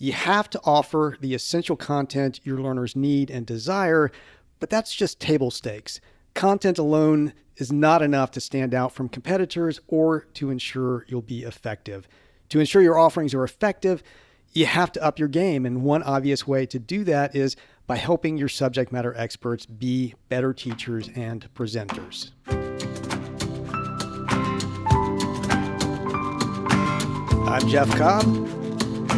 You have to offer the essential content your learners need and desire, but that's just table stakes. Content alone is not enough to stand out from competitors or to ensure you'll be effective. To ensure your offerings are effective, you have to up your game. And one obvious way to do that is by helping your subject matter experts be better teachers and presenters. I'm Jeff Cobb.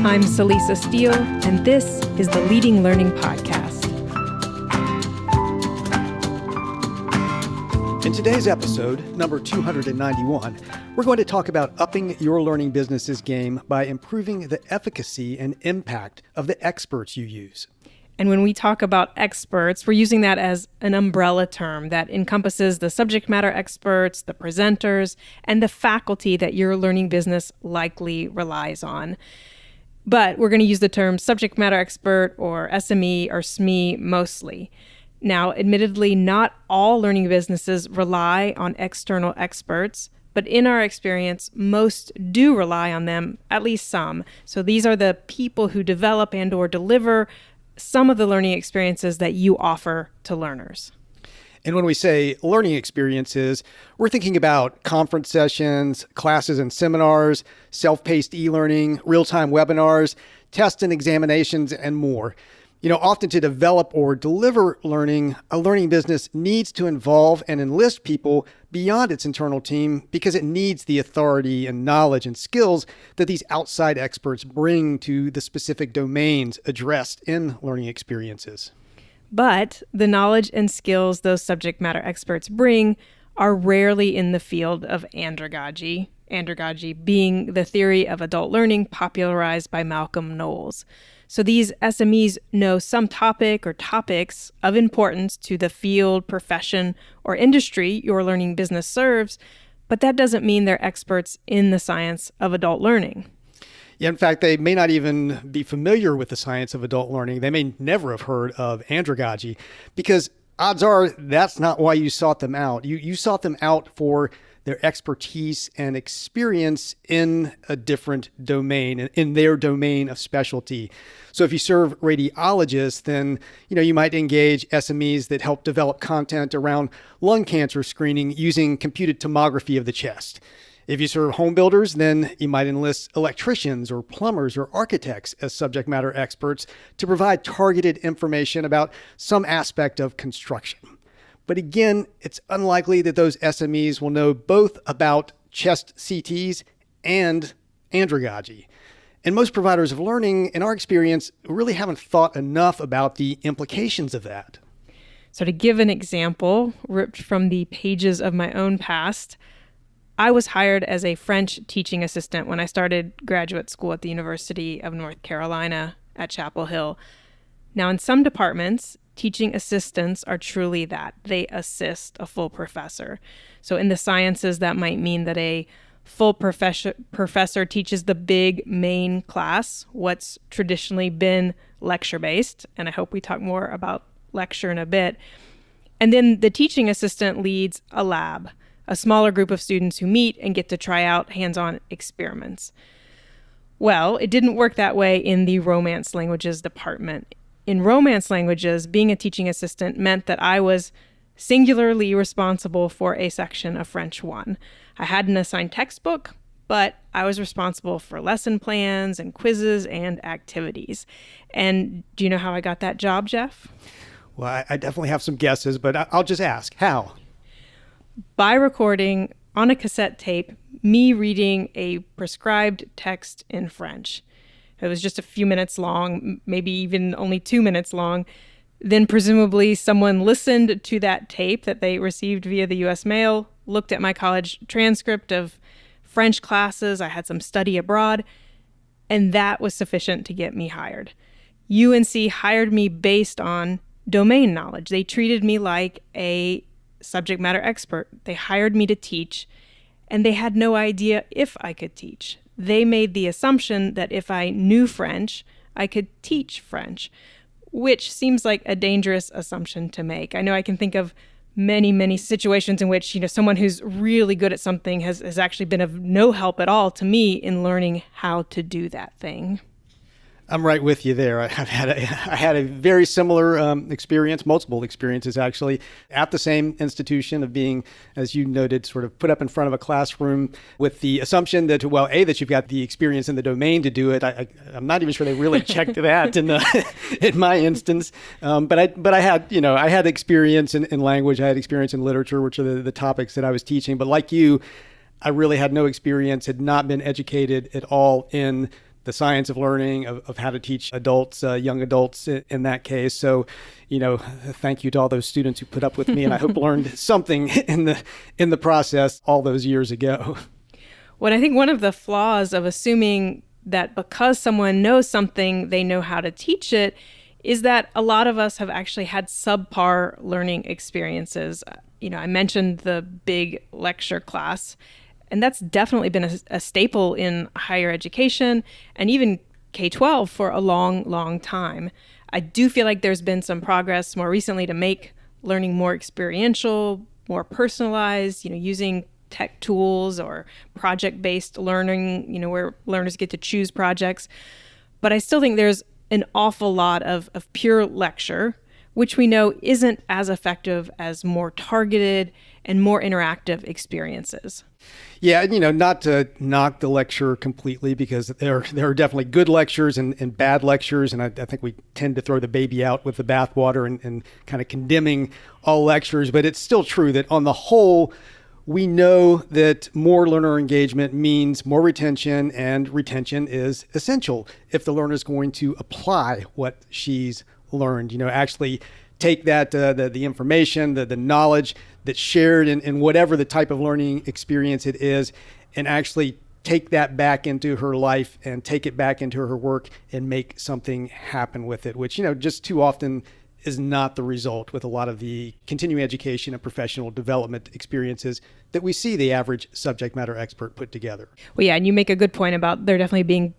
I'm Celisa Steele, and this is the Leading Learning Podcast. In today's episode, number 291, we're going to talk about upping your learning business's game by improving the efficacy and impact of the experts you use. And when we talk about experts, we're using that as an umbrella term that encompasses the subject matter experts, the presenters, and the faculty that your learning business likely relies on. But we're going to use the term subject matter expert or SME or SME mostly. Now, admittedly, not all learning businesses rely on external experts, but in our experience, most do rely on them, at least some. So these are the people who develop and or deliver some of the learning experiences that you offer to learners. And when we say learning experiences, we're thinking about conference sessions, classes and seminars, self-paced e-learning, real-time webinars, tests and examinations, and more. Often to develop or deliver learning, a learning business needs to involve and enlist people beyond its internal team because it needs the authority and knowledge and skills that these outside experts bring to the specific domains addressed in learning experiences. But the knowledge and skills those subject matter experts bring are rarely in the field of andragogy. Andragogy being the theory of adult learning popularized by Malcolm Knowles. So these SMEs know some topic or topics of importance to the field, profession, or industry your learning business serves, but that doesn't mean they're experts in the science of adult learning. Yeah, in fact, they may not even be familiar with the science of adult learning. They may never have heard of andragogy because odds are that's not why you sought them out. You sought them out for their expertise and experience in a different domain, in their domain of specialty. So if you serve radiologists, then you might engage SMEs that help develop content around lung cancer screening using computed tomography of the chest. If you serve home builders, then you might enlist electricians or plumbers or architects as subject matter experts to provide targeted information about some aspect of construction. But again, it's unlikely that those SMEs will know both about chest CTs and andragogy. And most providers of learning, in our experience, really haven't thought enough about the implications of that. So to give an example, ripped from the pages of my own past, I was hired as a French teaching assistant when I started graduate school at the University of North Carolina at Chapel Hill. Now, in some departments, teaching assistants are truly that. They assist a full professor. So in the sciences, that might mean that a full professor teaches the big main class, what's traditionally been lecture-based. And I hope we talk more about lecture in a bit. And then the teaching assistant leads a lab, a smaller group of students who meet and get to try out hands-on experiments. Well, it didn't work that way in the Romance Languages department. In Romance Languages, being a teaching assistant meant that I was singularly responsible for a section of French 1. I had an assigned textbook, but I was responsible for lesson plans and quizzes and activities. And do you know how I got that job, Jeff? Well, I definitely have some guesses, but I'll just ask, how? By recording on a cassette tape me reading a prescribed text in French. It was just a few minutes long, maybe even only 2 minutes long. Then presumably someone listened to that tape that they received via the U.S. mail, looked at my college transcript of French classes, I had some study abroad, and that was sufficient to get me hired. UNC hired me based on domain knowledge. They treated me like a subject matter expert. They hired me to teach, and they had no idea if I could teach. They made the assumption that if I knew French, I could teach French, which seems like a dangerous assumption to make. I know I can think of many situations in which, someone who's really good at something has actually been of no help at all to me in learning how to do that thing. I'm right with you there. I had a very similar experience, multiple experiences actually, at the same institution of being, as you noted, sort of put up in front of a classroom with the assumption that, well, A, that you've got the experience in the domain to do it. I'm not even sure they really checked that in my instance. But I had experience in language. I had experience in literature, which are the topics that I was teaching. But like you, I really had no experience, had not been educated at all in the science of learning, of how to teach adults, young adults in that case. So, thank you to all those students who put up with me, and I hope learned something in the process all those years ago. Well, I think one of the flaws of assuming that because someone knows something, they know how to teach it, is that a lot of us have actually had subpar learning experiences. I mentioned the big lecture class. And that's definitely been a staple in higher education and even K-12 for a long, long time. I do feel like there's been some progress more recently to make learning more experiential, more personalized, using tech tools or project-based learning, where learners get to choose projects. But I still think there's an awful lot of pure lecture, which we know isn't as effective as more targeted and more interactive experiences. Yeah, not to knock the lecture completely, because there are definitely good lectures and bad lectures, and I think we tend to throw the baby out with the bathwater and kind of condemning all lectures. But it's still true that on the whole, we know that more learner engagement means more retention, and retention is essential if the learner is going to apply what she's learned. Actually take that the information, the knowledge that's shared in whatever the type of learning experience it is, and actually take that back into her life and take it back into her work and make something happen with it, which, just too often is not the result with a lot of the continuing education and professional development experiences that we see the average subject matter expert put together. Well, yeah, and you make a good point about there definitely being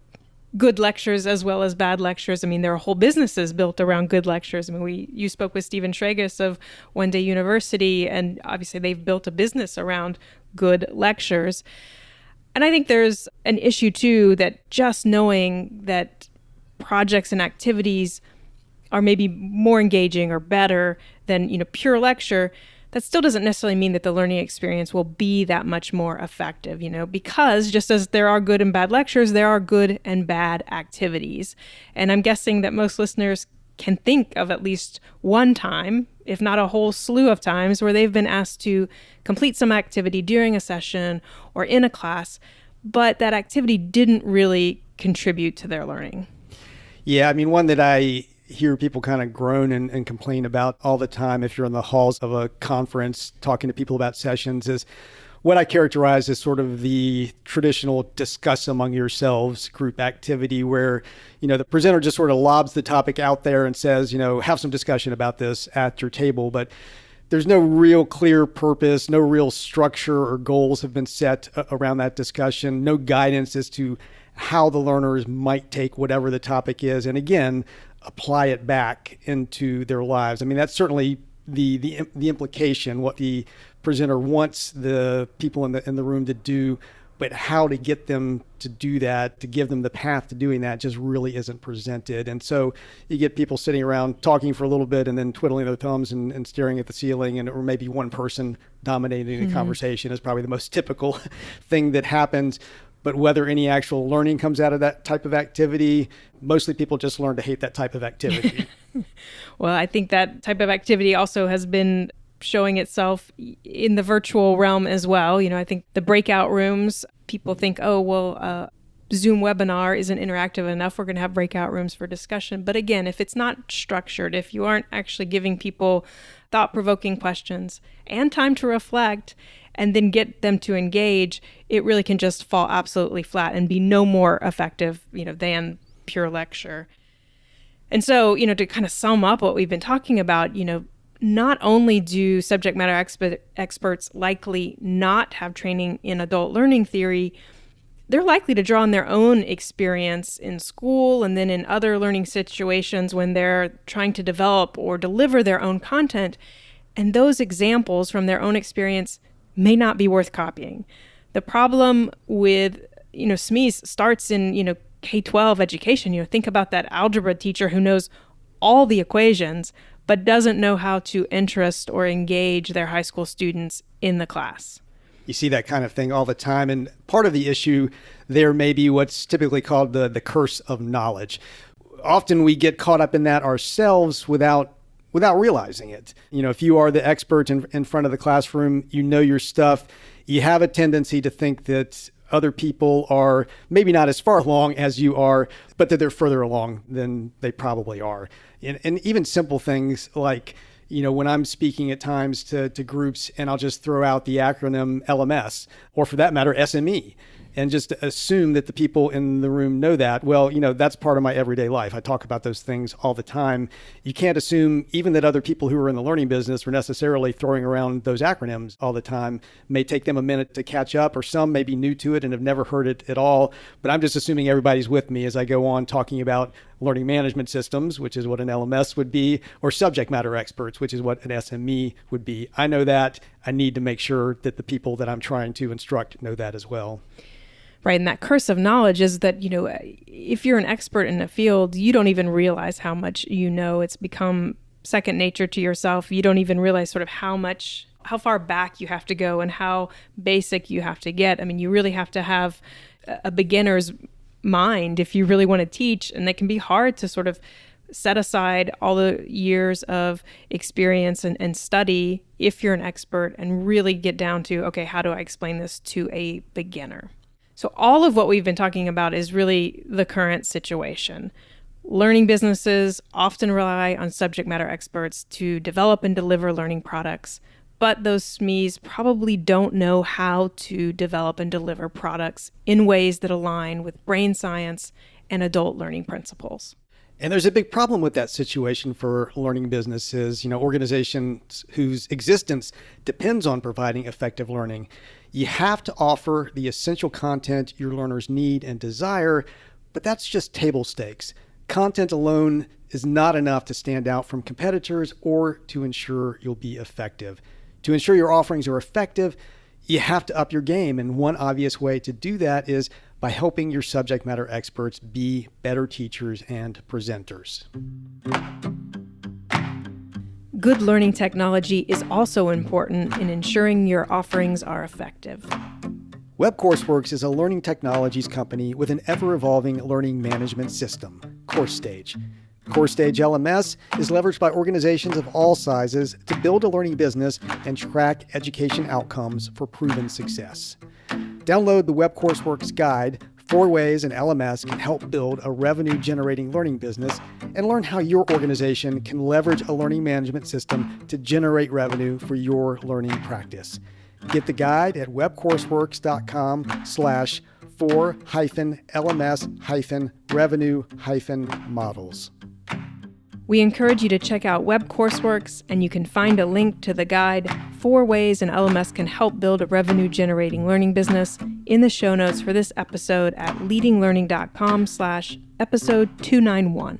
good lectures as well as bad lectures. I mean, there are whole businesses built around good lectures. I mean, you spoke with Stephen Tragus of One Day University, and obviously they've built a business around good lectures. And I think there's an issue too, that just knowing that projects and activities are maybe more engaging or better than, pure lecture, that still doesn't necessarily mean that the learning experience will be that much more effective, because just as there are good and bad lectures, there are good and bad activities. And I'm guessing that most listeners can think of at least one time, if not a whole slew of times, where they've been asked to complete some activity during a session or in a class, but that activity didn't really contribute to their learning. Yeah, I mean, one that I hear people kind of groan and complain about all the time if you're in the halls of a conference talking to people about sessions is what I characterize as sort of the traditional discuss among yourselves group activity where, the presenter just sort of lobs the topic out there and says, have some discussion about this at your table. But there's no real clear purpose, no real structure or goals have been set around that discussion, no guidance as to how the learners might take whatever the topic is. And again, apply it back into their lives. I mean, that's certainly the implication, what the presenter wants the people in the room to do, but how to get them to do that, to give them the path to doing that, just really isn't presented. And so you get people sitting around talking for a little bit and then twiddling their thumbs and staring at the ceiling, or maybe one person dominating the conversation is probably the most typical thing that happens. But whether any actual learning comes out of that type of activity, mostly people just learn to hate that type of activity. Well, I think that type of activity also has been showing itself in the virtual realm as well. I think the breakout rooms, people think, Zoom webinar isn't interactive enough. We're going to have breakout rooms for discussion. But again, if it's not structured, if you aren't actually giving people thought-provoking questions and time to reflect, and then get them to engage, it really can just fall absolutely flat and be no more effective, than pure lecture. And so, to kind of sum up what we've been talking about, not only do subject matter experts likely not have training in adult learning theory, they're likely to draw on their own experience in school and then in other learning situations when they're trying to develop or deliver their own content. And those examples from their own experience may not be worth copying. The problem with, SMEs starts in, K-12 education. Think about that algebra teacher who knows all the equations, but doesn't know how to interest or engage their high school students in the class. You see that kind of thing all the time. And part of the issue there may be what's typically called the curse of knowledge. Often we get caught up in that ourselves without realizing it. If you are the expert in front of the classroom, you know your stuff, you have a tendency to think that other people are maybe not as far along as you are, but that they're further along than they probably are. And even simple things like, when I'm speaking at times to groups, and I'll just throw out the acronym LMS, or for that matter, SME, and just assume that the people in the room know that. Well, that's part of my everyday life. I talk about those things all the time. You can't assume even that other people who are in the learning business are necessarily throwing around those acronyms all the time. It may take them a minute to catch up, or some may be new to it and have never heard it at all. But I'm just assuming everybody's with me as I go on talking about learning management systems, which is what an LMS would be, or subject matter experts, which is what an SME would be. I know that. I need to make sure that the people that I'm trying to instruct know that as well. Right. And that curse of knowledge is that, if you're an expert in a field, you don't even realize how much you know. It's become second nature to yourself. You don't even realize sort of how far back you have to go and how basic you have to get. I mean, you really have to have a beginner's mind if you really want to teach. And it can be hard to sort of set aside all the years of experience and study if you're an expert and really get down to, okay, how do I explain this to a beginner? So all of what we've been talking about is really the current situation. Learning businesses often rely on subject matter experts to develop and deliver learning products, but those SMEs probably don't know how to develop and deliver products in ways that align with brain science and adult learning principles. And there's a big problem with that situation for learning businesses, organizations whose existence depends on providing effective learning. You have to offer the essential content your learners need and desire, but that's just table stakes. Content alone is not enough to stand out from competitors or to ensure you'll be effective. To ensure your offerings are effective, you have to up your game. And one obvious way to do that is by helping your subject matter experts be better teachers and presenters. Good learning technology is also important in ensuring your offerings are effective. WebCourseWorks is a learning technologies company with an ever-evolving learning management system, CourseStage. CourseStage LMS is leveraged by organizations of all sizes to build a learning business and track education outcomes for proven success. Download the WebCourseWorks guide, 4 Ways an LMS can help build a revenue-generating learning business, and learn how your organization can leverage a learning management system to generate revenue for your learning practice. Get the guide at webcourseworks.com/for-LMS-revenue-models. We encourage you to check out WebCourseWorks, and you can find a link to the guide, 4 Ways an LMS Can Help Build a Revenue-Generating Learning Business, in the show notes for this episode at leadinglearning.com/episode 291.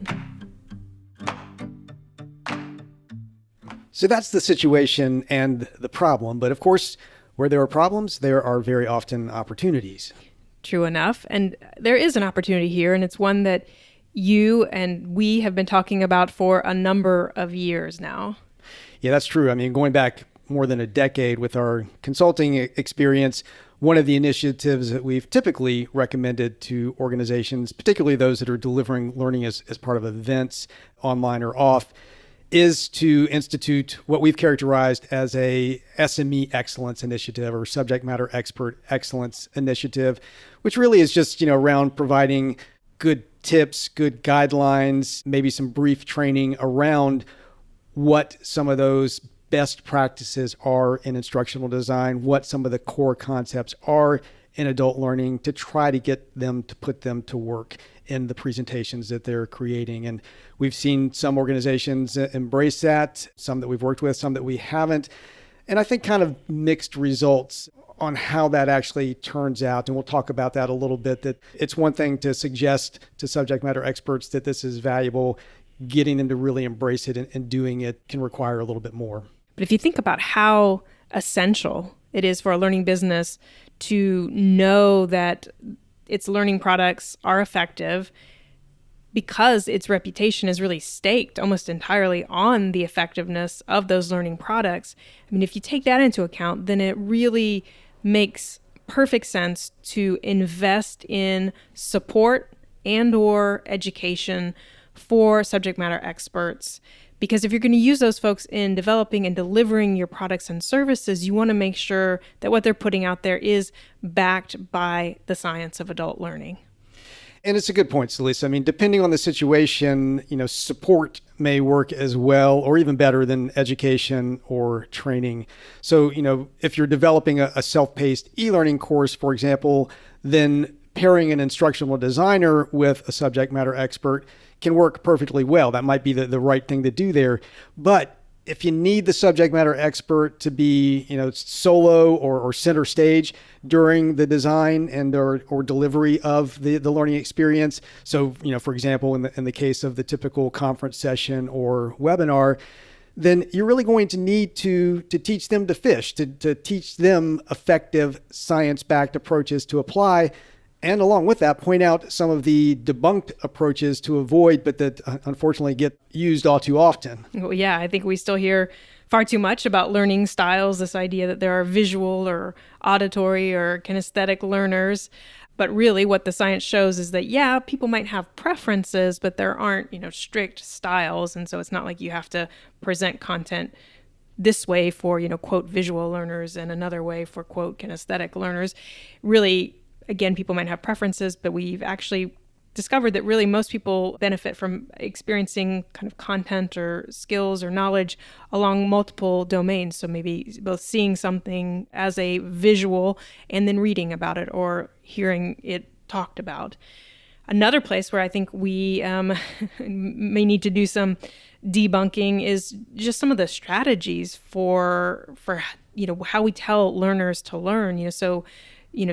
So that's the situation and the problem. But of course, where there are problems, there are very often opportunities. True enough. And there is an opportunity here, and it's one that you and we have been talking about for a number of years now. Yeah, that's true. I mean, going back more than a decade with our consulting experience, one of the initiatives that we've typically recommended to organizations, particularly those that are delivering learning as part of events, online or off, is to institute what we've characterized as a SME excellence initiative, or subject matter expert excellence initiative, which really is just, around providing good tips, good guidelines, maybe some brief training around what some of those best practices are in instructional design, what some of the core concepts are in adult learning, to try to get them to put them to work in the presentations that they're creating. And we've seen some organizations embrace that, some that we've worked with, some that we haven't. And I think kind of mixed results on how that actually turns out. And we'll talk about that a little bit, that it's one thing to suggest to subject matter experts that this is valuable. Getting them to really embrace it and doing it can require a little bit more. But if you think about how essential it is for a learning business to know that its learning products are effective because its reputation is really staked almost entirely on the effectiveness of those learning products. I mean, if you take that into account, then it really makes perfect sense to invest in support and or education for subject matter experts. Because if you're going to use those folks in developing and delivering your products and services, you want to make sure that what they're putting out there is backed by the science of adult learning. And it's a good point, Celisa. I mean, depending on the situation, support may work as well or even better than education or training. So, if you're developing a self-paced e-learning course, for example, then pairing an instructional designer with a subject matter expert can work perfectly well. That might be the right thing to do there. But if you need the subject matter expert to be, solo or center stage during the design and or delivery of the learning experience. So, for example, in the case of the typical conference session or webinar, then you're really going to need to teach them to fish, to teach them effective science-backed approaches to apply. And along with that, point out some of the debunked approaches to avoid, but that unfortunately get used all too often. Well, yeah, I think we still hear far too much about learning styles, this idea that there are visual or auditory or kinesthetic learners. But really what the science shows is that, yeah, people might have preferences, but there aren't, strict styles. And so it's not like you have to present content this way for, quote, visual learners and another way for, quote, kinesthetic learners. Really, again, people might have preferences, but we've actually discovered that really most people benefit from experiencing kind of content or skills or knowledge along multiple domains. So maybe both seeing something as a visual and then reading about it or hearing it talked about. Another place where I think we may need to do some debunking is just some of the strategies for how we tell learners to learn. So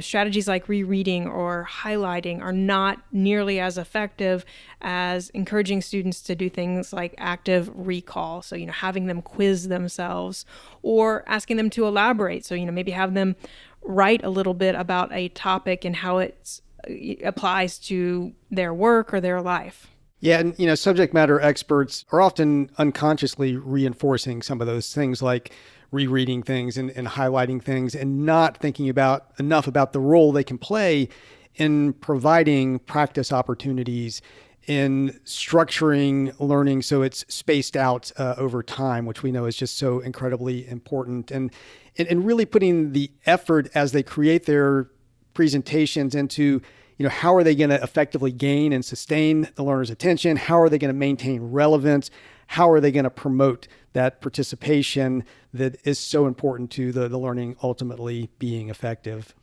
strategies like rereading or highlighting are not nearly as effective as encouraging students to do things like active recall. So, having them quiz themselves or asking them to elaborate. So, maybe have them write a little bit about a topic and how it applies to their work or their life. Yeah, and subject matter experts are often unconsciously reinforcing some of those things like rereading things and highlighting things and not thinking enough about the role they can play in providing practice opportunities, in structuring learning so it's spaced out over time, which we know is just so incredibly important, and really putting the effort as they create their presentations into how are they going to effectively gain and sustain the learner's attention? How are they going to maintain relevance? How are they going to promote that participation that is so important to the learning ultimately being effective?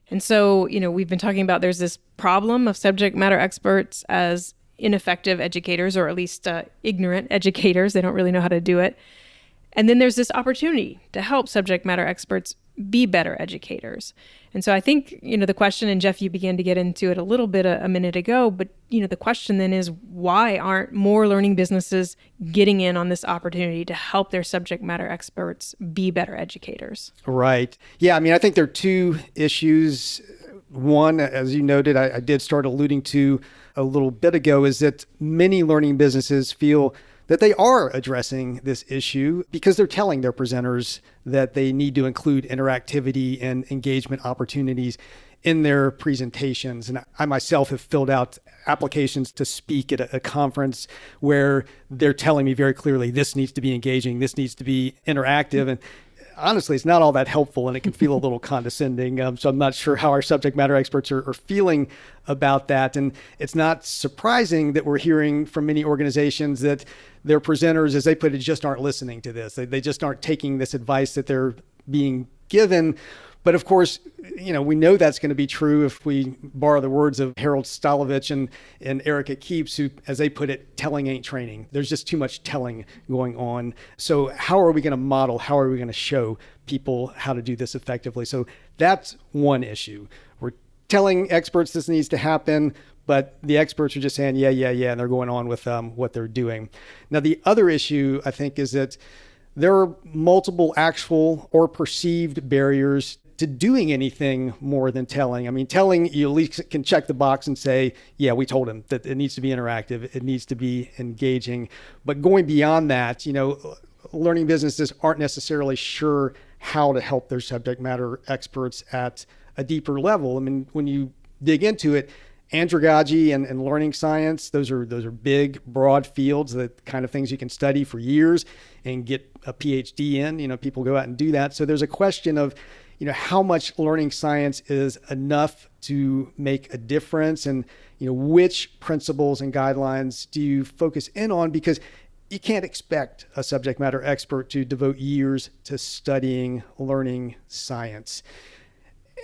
And so, we've been talking about there's this problem of subject matter experts as ineffective educators, or at least ignorant educators. They don't really know how to do it. And then there's this opportunity to help subject matter experts be better educators. And so I think, the question, and Jeff, you began to get into it a little bit a minute ago, but, the question then is, why aren't more learning businesses getting in on this opportunity to help their subject matter experts be better educators? Right. Yeah, I think there are two issues. One, as you noted, I did start alluding to a little bit ago, is that many learning businesses feel that they are addressing this issue because they're telling their presenters that they need to include interactivity and engagement opportunities in their presentations. And I myself have filled out applications to speak at a conference where they're telling me very clearly, this needs to be engaging, this needs to be interactive. And honestly, it's not all that helpful, and it can feel a little condescending. So I'm not sure how our subject matter experts are feeling about that. And it's not surprising that we're hearing from many organizations that their presenters, as they put it, just aren't listening to this. They just aren't taking this advice that they're being given. But of course, we know that's going to be true if we borrow the words of Harold Stolovich and Erica Keeps, who, as they put it, telling ain't training. There's just too much telling going on. So how are we going to model? How are we going to show people how to do this effectively? So that's one issue. We're telling experts this needs to happen, but the experts are just saying, yeah, and they're going on with what they're doing. Now, the other issue, I think, is that there are multiple actual or perceived barriers to doing anything more than telling. I mean, telling, you at least can check the box and say, yeah, we told him that it needs to be interactive. It needs to be engaging. But going beyond that, learning businesses aren't necessarily sure how to help their subject matter experts at a deeper level. I mean, when you dig into it, andragogy and learning science, those are big, broad fields, the kind of things you can study for years and get a PhD in. People go out and do that. So there's a question of, how much learning science is enough to make a difference, and, which principles and guidelines do you focus in on? Because you can't expect a subject matter expert to devote years to studying learning science.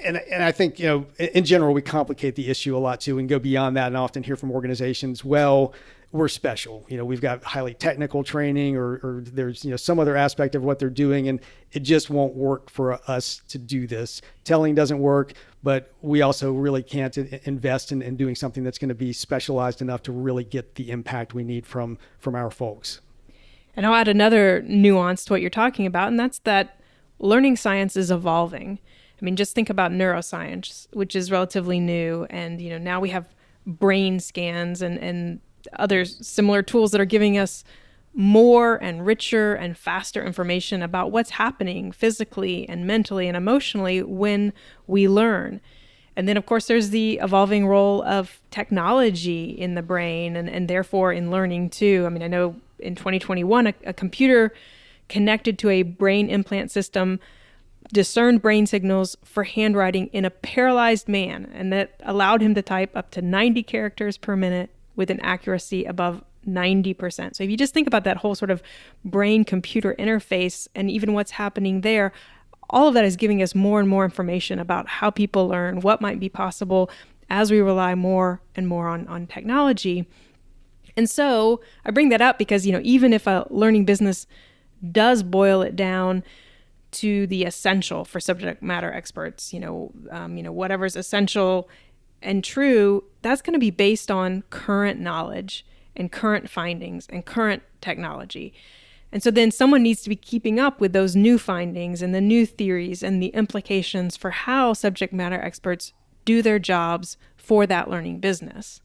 And I think, in general, we complicate the issue a lot too and go beyond that, and often hear from organizations, well, we're special. We've got highly technical training or there's, some other aspect of what they're doing, and it just won't work for us to do this. Telling doesn't work, but we also really can't invest in doing something that's going to be specialized enough to really get the impact we need from our folks. And I'll add another nuance to what you're talking about, and that's that learning science is evolving. I mean, just think about neuroscience, which is relatively new. And, now we have brain scans and other similar tools that are giving us more and richer and faster information about what's happening physically and mentally and emotionally when we learn. And then, of course, there's the evolving role of technology in the brain and therefore in learning, too. I mean, I know in 2021, a computer connected to a brain implant system discerned brain signals for handwriting in a paralyzed man, and that allowed him to type up to 90 characters per minute with an accuracy above 90%. So if you just think about that whole sort of brain-computer interface and even what's happening there, all of that is giving us more and more information about how people learn, what might be possible as we rely more and more on technology. And so I bring that up because, even if a learning business does boil it down to the essential for subject matter experts, whatever's essential and true, that's going to be based on current knowledge and current findings and current technology. And so then someone needs to be keeping up with those new findings and the new theories and the implications for how subject matter experts do their jobs for that learning business.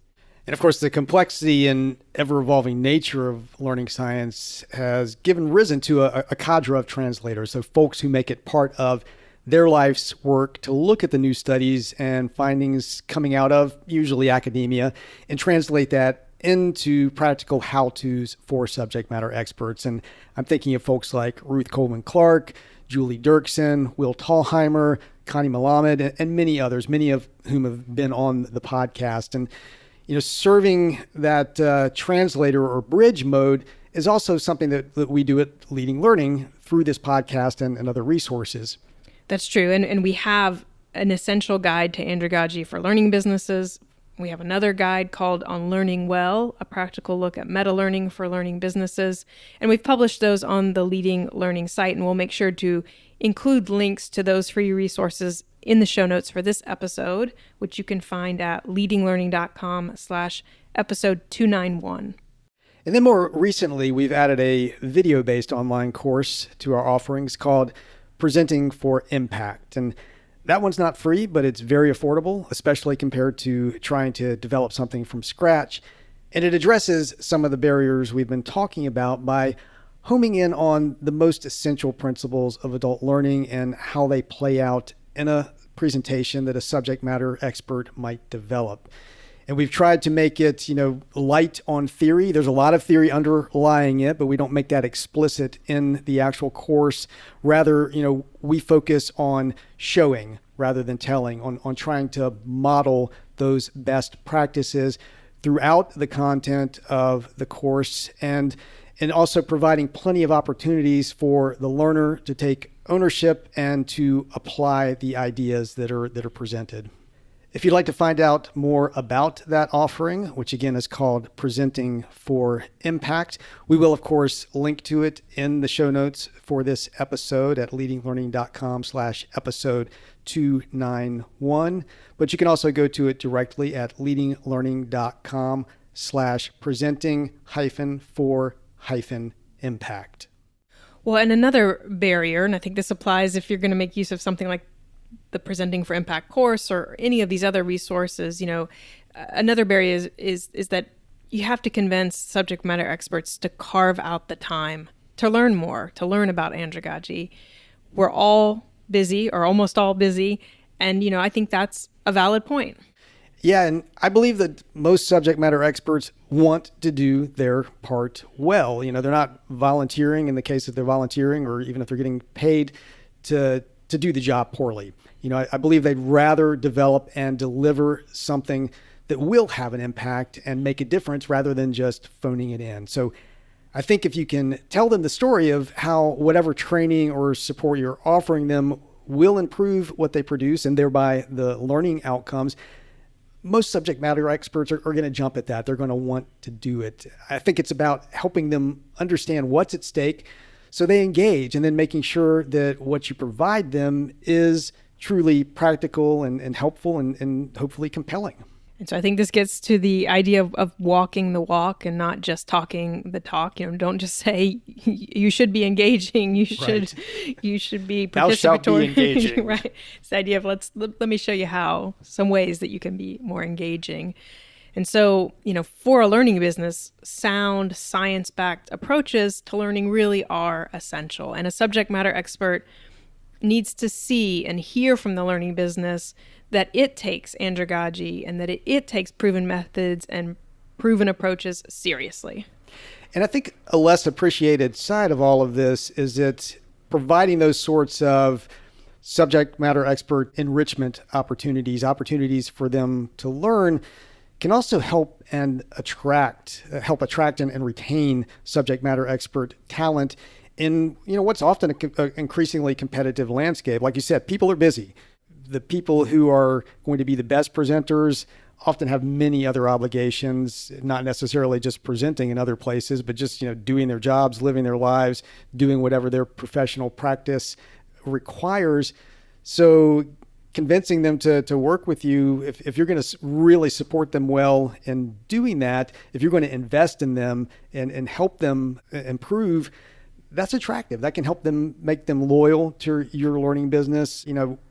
And of course, the complexity and ever-evolving nature of learning science has given risen to a cadre of translators, so folks who make it part of their life's work to look at the new studies and findings coming out of usually academia and translate that into practical how-tos for subject matter experts. And I'm thinking of folks like Ruth Coleman Clark, Julie Dirksen, Will Tallheimer, Connie Malamed, and many others, many of whom have been on the podcast. And serving that translator or bridge mode is also something that we do at Leading Learning through this podcast and other resources. That's true. And we have an essential guide to andragogy for learning businesses. We have another guide called On Learning Well, a practical look at meta-learning for learning businesses. And we've published those on the Leading Learning site, and we'll make sure to include links to those free resources in the show notes for this episode, which you can find at leadinglearning.com/episode 291. And then more recently, we've added a video-based online course to our offerings called Presenting for Impact. And that one's not free, but it's very affordable, especially compared to trying to develop something from scratch. And it addresses some of the barriers we've been talking about by homing in on the most essential principles of adult learning and how they play out in a presentation that a subject matter expert might develop. And we've tried to make it, light on theory. There's a lot of theory underlying it, but we don't make that explicit in the actual course. Rather, we focus on showing rather than telling, on trying to model those best practices throughout the content of the course, and also providing plenty of opportunities for the learner to take ownership and to apply the ideas that are presented. If you'd like to find out more about that offering, which again is called Presenting for Impact, we will, of course, link to it in the show notes for this episode at leadinglearning.com/episode 291. But you can also go to it directly at leadinglearning.com/presenting-for-impact. Well, and another barrier, and I think this applies if you're going to make use of something like the Presenting for Impact course or any of these other resources, another barrier is that you have to convince subject matter experts to carve out the time to learn more, to learn about andragogy. We're all busy, or almost all busy, and I think that's a valid point. Yeah, and I believe that most subject matter experts want to do their part well. They're not volunteering in the case that they're volunteering, or even if they're getting paid to do the job poorly. I believe they'd rather develop and deliver something that will have an impact and make a difference rather than just phoning it in. So I think if you can tell them the story of how whatever training or support you're offering them will improve what they produce and thereby the learning outcomes, most subject matter experts are going to jump at that. They're going to want to do it. I think it's about helping them understand what's at stake so they engage, and then making sure that what you provide them is truly practical and helpful and hopefully compelling. And so I think this gets to the idea of walking the walk and not just talking the talk. Don't just say you should be engaging. You should be participatory. Thou shalt be engaging. Right. It's the idea of let me show you how, some ways that you can be more engaging. And so, for a learning business, sound science-backed approaches to learning really are essential. And a subject matter expert needs to see and hear from the learning business that it takes andragogy and that it takes proven methods and proven approaches seriously. And I think a less appreciated side of all of this is that providing those sorts of subject matter expert enrichment opportunities for them to learn can also help attract and retain subject matter expert talent in what's often an increasingly competitive landscape. Like you said, people are busy. The people who are going to be the best presenters often have many other obligations, not necessarily just presenting in other places, but just doing their jobs, living their lives, doing whatever their professional practice requires. So convincing them to work with you, if you're going to really support them well in doing that, if you're going to invest in them and help them improve, that's attractive. That can help them, make them loyal to your learning business.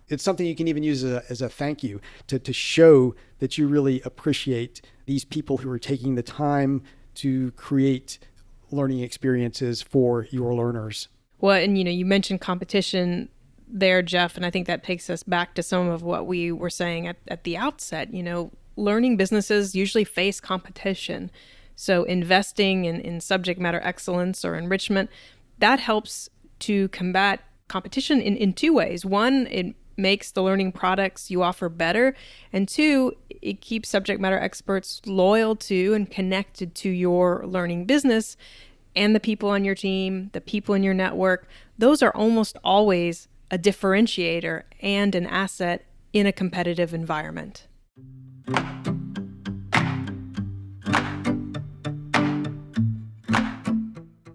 It's something you can even use as a thank you to show that you really appreciate these people who are taking the time to create learning experiences for your learners. Well, and you mentioned competition there, Jeff, and I think that takes us back to some of what we were saying at the outset. Learning businesses usually face competition. So investing in subject matter excellence or enrichment, that helps to combat competition in two ways. One, it makes the learning products you offer better. And two, it keeps subject matter experts loyal to and connected to your learning business and the people on your team, the people in your network. Those are almost always a differentiator and an asset in a competitive environment.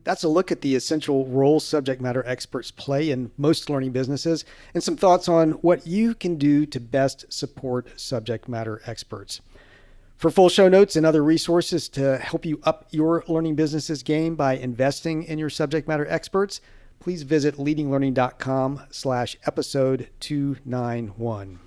That's a look at the essential role subject matter experts play in most learning businesses and some thoughts on what you can do to best support subject matter experts. For full show notes and other resources to help you up your learning business's game by investing in your subject matter experts, please visit leadinglearning.com/episode 291.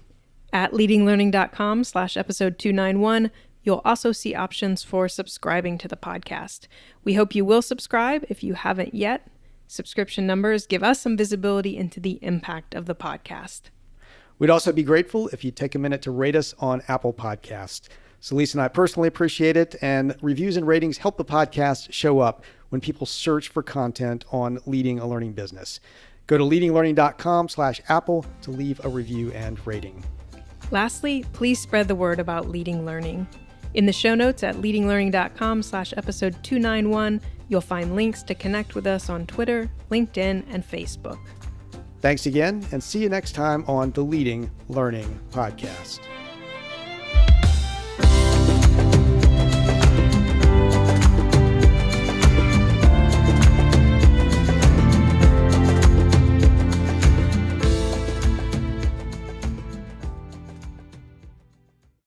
At leadinglearning.com/episode 291, you'll also see options for subscribing to the podcast. We hope you will subscribe if you haven't yet. Subscription numbers give us some visibility into the impact of the podcast. We'd also be grateful if you'd take a minute to rate us on Apple Podcasts. Celeste and I personally appreciate it, and reviews and ratings help the podcast show up when people search for content on leading a learning business. Go to leadinglearning.com/Apple to leave a review and rating. Lastly, please spread the word about Leading Learning. In the show notes at leadinglearning.com/episode 291, you'll find links to connect with us on Twitter, LinkedIn, and Facebook. Thanks again, and see you next time on the Leading Learning Podcast.